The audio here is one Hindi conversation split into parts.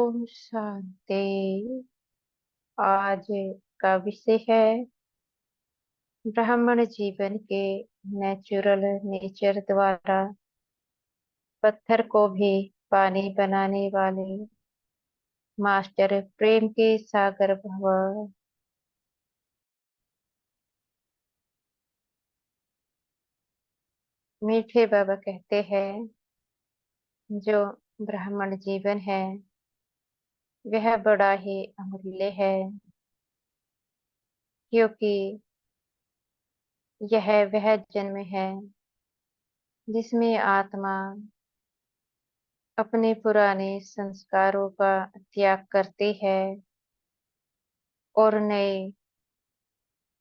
ओम शांति। आज का विषय है ब्राह्मण जीवन के नेचुरल नेचर द्वारा पत्थर को भी पानी बनाने वाले मास्टर प्रेम के सागर भव। मीठे बाबा कहते हैं जो ब्राह्मण जीवन है वह बड़ा ही अमूल्य है, क्योंकि यह वह जन्म है जिसमें आत्मा अपने पुराने संस्कारों का त्याग करती है और नए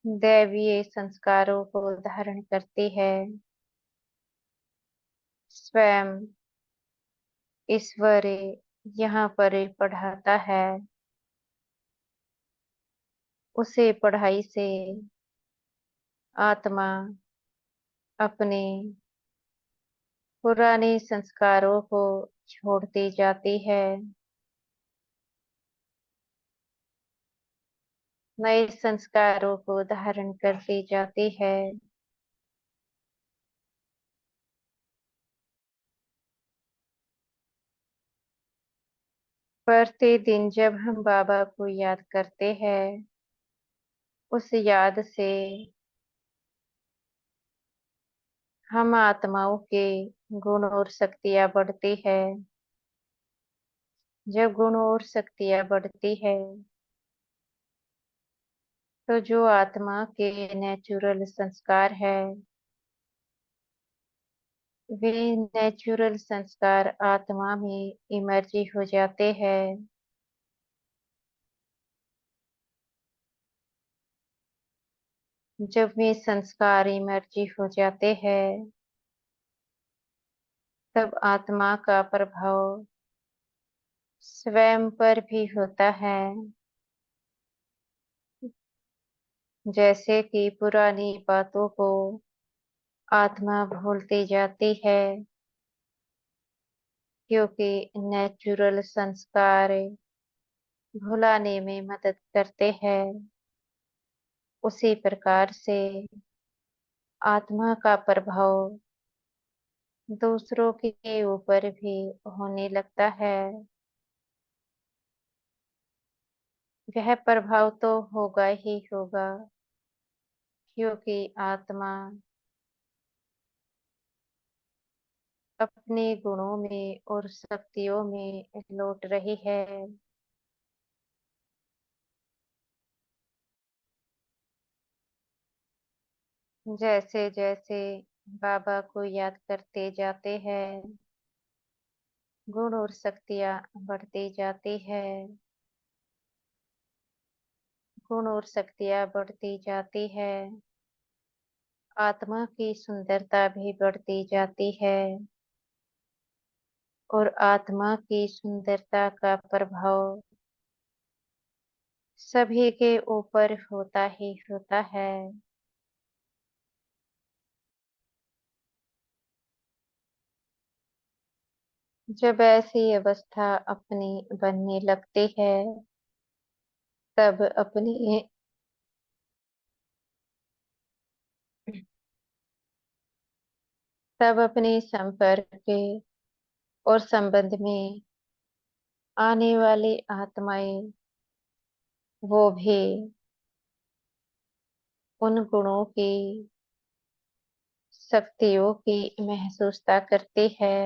दैवीय संस्कारों को धारण करती है। स्वयं ईश्वर यहाँ पर पढ़ाता है। उसे पढ़ाई से आत्मा अपने पुराने संस्कारों को छोड़ती जाती है, नए संस्कारों को धारण करती जाती है। प्रतिदिन जब हम बाबा को याद करते हैं, उस याद से हम आत्माओं के गुण और शक्तियाँ बढ़ती है। जब गुण और शक्तियाँ बढ़ती है तो जो आत्मा के नेचुरल संस्कार है वे नेचुरल संस्कार आत्मा में इमर्जी हो जाते हैं। जब वे संस्कार इमर्जी हो जाते हैं तब आत्मा का प्रभाव स्वयं पर भी होता है। जैसे कि पुरानी बातों को आत्मा भूलती जाती है, क्योंकि नेचुरल संस्कार भुलाने में मदद करते हैं। उसी प्रकार से आत्मा का प्रभाव दूसरों के ऊपर भी होने लगता है। वह प्रभाव तो होगा ही होगा, क्योंकि आत्मा अपने गुणों में और शक्तियों में लौट रही है। जैसे जैसे बाबा को याद करते जाते हैं, गुण और शक्तियाँ बढ़ती जाती है। गुण और शक्तियाँ बढ़ती जाती है, आत्मा की सुंदरता भी बढ़ती जाती है और आत्मा की सुंदरता का प्रभाव सभी के ऊपर होता ही होता है। जब ऐसी अवस्था अपनी बनने लगती है तब अपने संपर्क के और संबंध में आने वाली आत्माएं वो भी उन गुणों की शक्तियों की महसूसता करती है।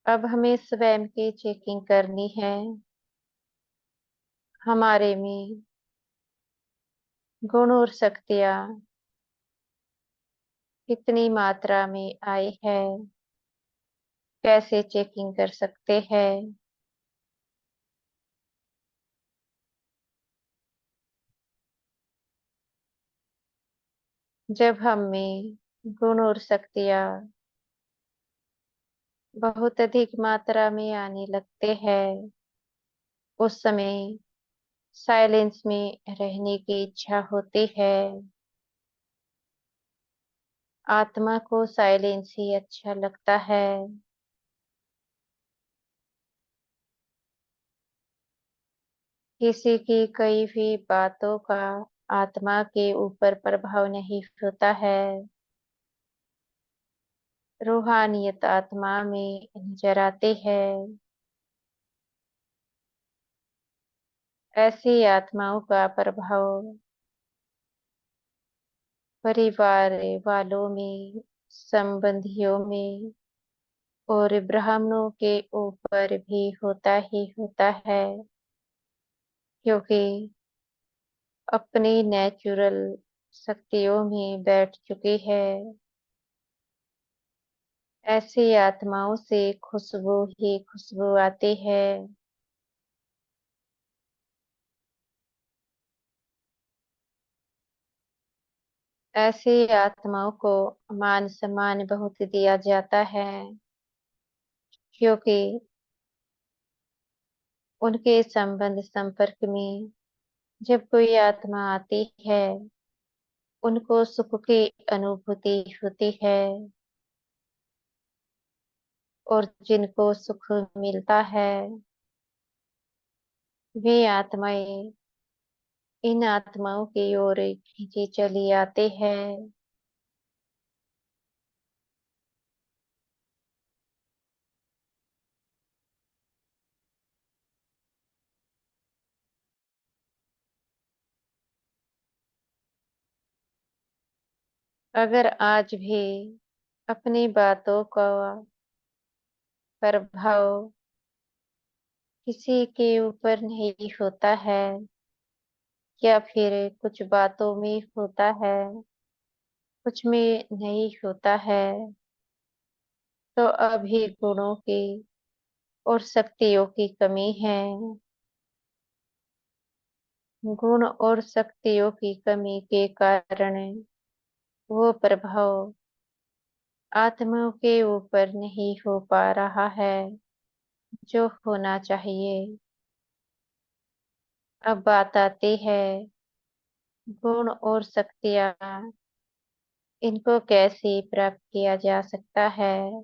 अब हमें स्वयं की चेकिंग करनी है। हमारे में गुण और शक्तियाँ कितनी मात्रा में आई है, कैसे चेकिंग कर सकते हैं। जब हम में गुण और शक्तियाँ बहुत अधिक मात्रा में आने लगते हैं, उस समय साइलेंस में रहने की इच्छा होती है। आत्मा को साइलेंस ही अच्छा लगता है। किसी की कई भी बातों का आत्मा के ऊपर प्रभाव नहीं होता है। रूहानियत आत्मा में नजर आती है। ऐसी आत्माओं का प्रभाव परिवार वालों में, संबंधियों में और ब्राह्मणों के ऊपर भी होता ही होता है, क्योंकि अपनी नेचुरल शक्तियों में बैठ चुकी है। ऐसी आत्माओं से खुशबू ही खुशबू आती है। ऐसी आत्माओं को मान सम्मान बहुत दिया जाता है, क्योंकि उनके संबंध संपर्क में जब कोई आत्मा आती है, उनको सुख की अनुभूति होती है। और जिनको सुख मिलता है, वे आत्माएं इन आत्माओं की ओर खींची चली आती है। अगर आज भी अपनी बातों का प्रभाव किसी के ऊपर नहीं होता है, या फिर कुछ बातों में होता है, कुछ में नहीं होता है, तो अभी गुणों की और शक्तियों की कमी है। गुण और शक्तियों की कमी के कारण वो प्रभाव आत्माओं के ऊपर नहीं हो पा रहा है जो होना चाहिए। अब बात आती है गुण और शक्तियाँ, इनको कैसे प्राप्त किया जा सकता है।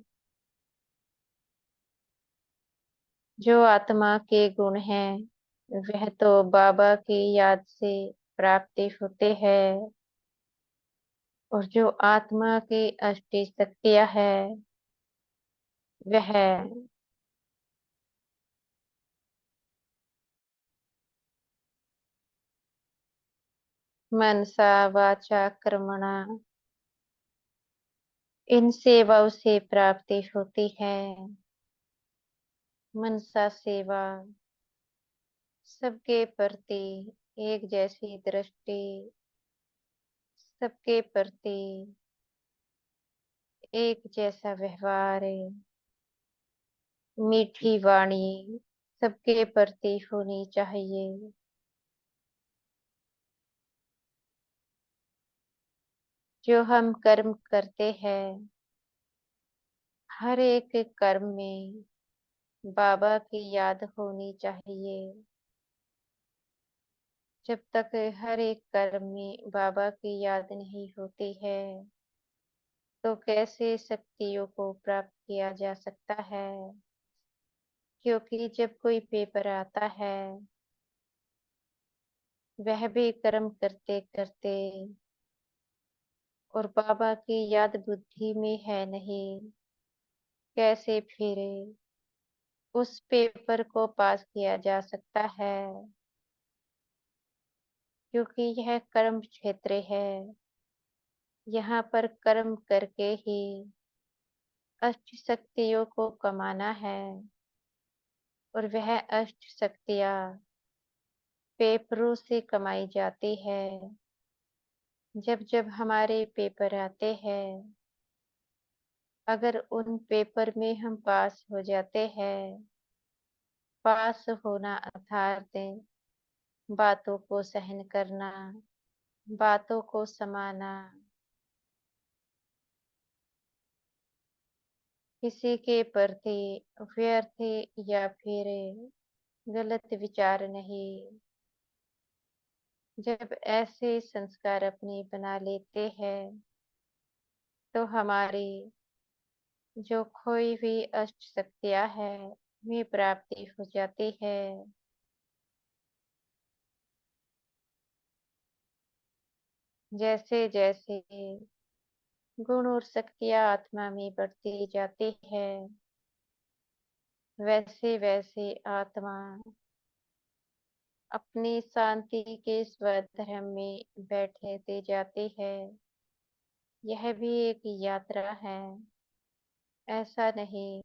जो आत्मा के गुण हैं, वह तो बाबा की याद से प्राप्ति होते हैं। और जो आत्मा की अष्ट शक्तियाँ है, वह मनसा वाचा कर्मणा, इन सेवाओं से प्राप्ति होती है। मनसा सेवा, सबके प्रति एक जैसी दृष्टि, सबके प्रति एक जैसा व्यवहार, मीठी वाणी सबके प्रति होनी चाहिए। जो हम कर्म करते हैं, हर एक कर्म में बाबा की याद होनी चाहिए। जब तक हर एक कर्म में बाबा की याद नहीं होती है, तो कैसे शक्तियों को प्राप्त किया जा सकता है। क्योंकि जब कोई पेपर आता है, वह भी कर्म करते करते और बाबा की याद बुद्धि में है नहीं, कैसे फिर उस पेपर को पास किया जा सकता है। क्योंकि यह कर्म क्षेत्र है, यहाँ पर कर्म करके ही अष्ट शक्तियों को कमाना है। और वह अष्ट शक्तियाँ पेपरों से कमाई जाती है। जब जब हमारे पेपर आते हैं, अगर उन पेपर में हम पास हो जाते हैं, पास होना अर्थात बातों को सहन करना, बातों को समाना, किसी के प्रति व्यर्थ या फिर गलत विचार नहीं। जब ऐसे संस्कार अपने बना लेते हैं, तो हमारी जो खोई हुई अष्ट शक्तियाँ है वे प्राप्ति हो जाती है। जैसे जैसे गुण और शक्तियाँ आत्मा में बढ़ती जाती है, वैसे वैसे आत्मा अपनी शांति के स्वधर्म में बैठते जाती है। यह भी एक यात्रा है। ऐसा नहीं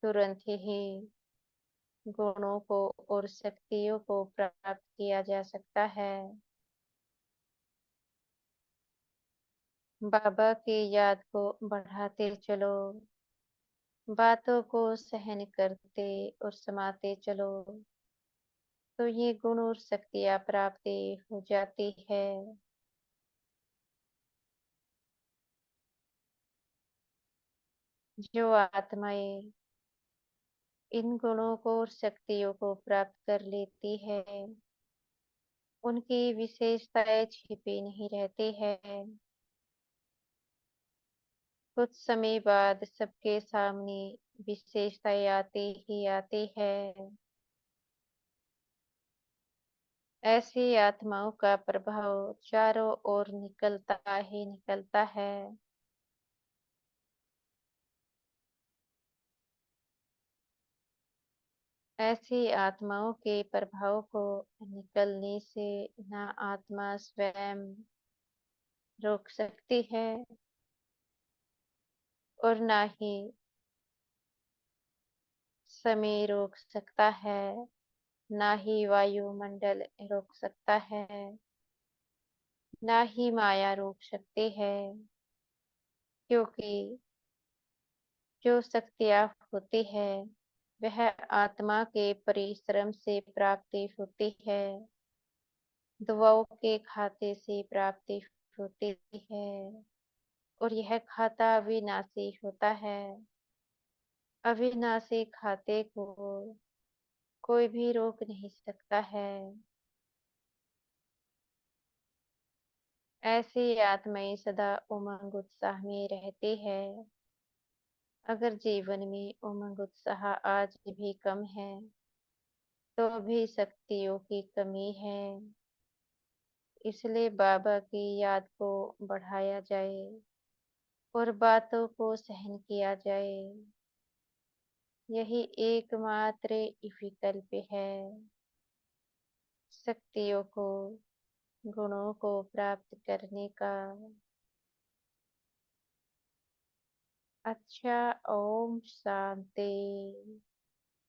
तुरंत ही गुणों को और शक्तियों को प्राप्त किया जा सकता है। बाबा की याद को बढ़ाते चलो, बातों को सहन करते और समाते चलो, तो ये गुण और शक्तियाँ प्राप्त हो जाती है। जो आत्माएं इन गुणों को और शक्तियों को प्राप्त कर लेती है, उनकी विशेषताएं छिपी नहीं रहती है। कुछ समय बाद सबके सामने विशेषताएं आती ही आती है। ऐसी आत्माओं का प्रभाव चारों ओर निकलता ही निकलता है। ऐसी आत्माओं के प्रभाव को निकलने से न आत्मा स्वयं रोक सकती है और न ही समय रोक सकता है, ना ही वायुमंडल रोक सकता है, ना ही माया रोक सकती है। क्योंकि जो शक्तियाँ होती है वह आत्मा के परिश्रम से प्राप्ति होती है, दुआओं के खाते से प्राप्ति होती है, और यह खाता अविनाशी होता है। अविनाशी खाते को कोई भी रोक नहीं सकता है। ऐसी आत्माएं सदा उमंग उत्साह में रहती है। अगर जीवन में उमंग उत्साह आज भी कम है, तो भी शक्तियों की कमी है। इसलिए बाबा की याद को बढ़ाया जाए और बातों को सहन किया जाए। यही एकमात्र विकल्प है शक्तियों को, गुणों को प्राप्त करने का। अच्छा, ओम शांति।